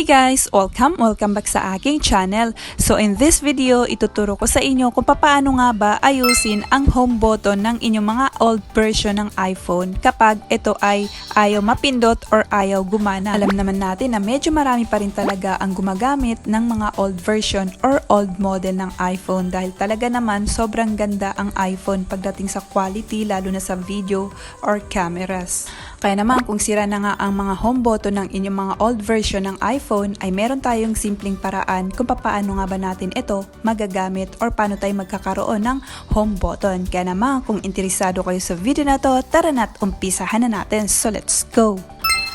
Hi guys! Welcome back sa aking channel. So in this video, ituturo ko sa inyo kung paano nga ba ayusin ang home button ng inyong mga old version ng iPhone kapag ito ay ayaw mapindot or ayaw gumana. Alam naman natin na medyo marami pa rin talaga ang gumagamit ng mga old version or old model ng iPhone dahil talaga naman sobrang ganda ang iPhone pagdating sa quality lalo na sa video or cameras. Kaya naman kung sira na nga ang mga home button ng inyong mga old version ng iPhone ay meron tayong simpleng paraan kung paano nga ba natin ito magagamit or paano tayo magkakaroon ng home button. Kaya naman kung interesado kayo sa video na to, tara na't umpisahan na natin. So let's go!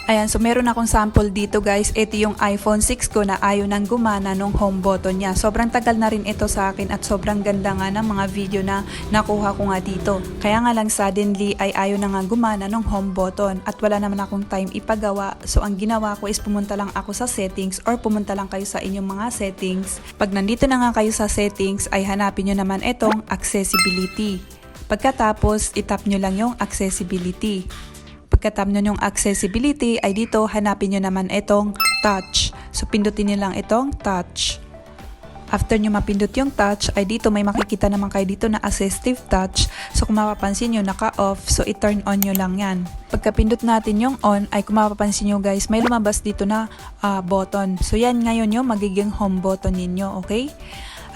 Ayan, so meron akong sample dito guys. Ito yung iPhone 6 ko na ayaw nang gumana nung home button niya. Sobrang tagal na rin ito sa akin at sobrang ganda nga ng mga video na nakuha ko nga dito. Kaya nga lang suddenly ay ayaw na nga gumana nung home button at wala naman akong time ipagawa. So ang ginawa ko is pumunta lang ako sa settings or pumunta lang kayo sa inyong mga settings. Pag nandito na nga kayo sa settings ay hanapin nyo naman itong accessibility. Pagkatapos itap nyo lang yung accessibility. Pagka-tap nyo yung accessibility ay dito hanapin nyo naman itong touch. So pindutin nyo lang itong touch. After nyo mapindot yung touch ay dito may makikita naman kayo dito na assistive touch. So kung mapapansin nyo naka-off, so i-turn on nyo lang yan. Pagka-pindot natin yung on ay kung mapapansin nyo guys may lumabas dito na button. So yan ngayon yung magiging home button ninyo, okay?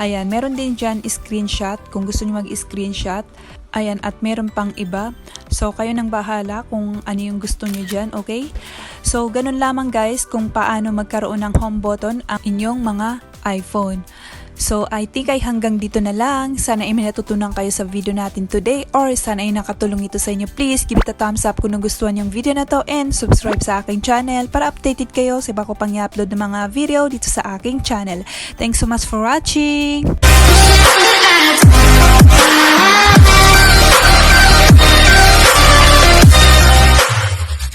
Ayan, meron din dyan screenshot kung gusto nyo mag-screenshot. Ayan, at meron pang iba. So, kayo nang bahala kung ano yung gusto nyo dyan, okay? So, ganun lamang guys kung paano magkaroon ng home button ang inyong mga iPhone. So, I think ay hanggang dito na lang. Sana ay may natutunan kayo sa video natin today or sana ay nakatulong ito sa inyo. Please, give it a thumbs up kung nagustuhan yung video na to and subscribe sa aking channel para updated kayo sa iba ko pang i-upload ng mga video dito sa aking channel. Thanks so much for watching!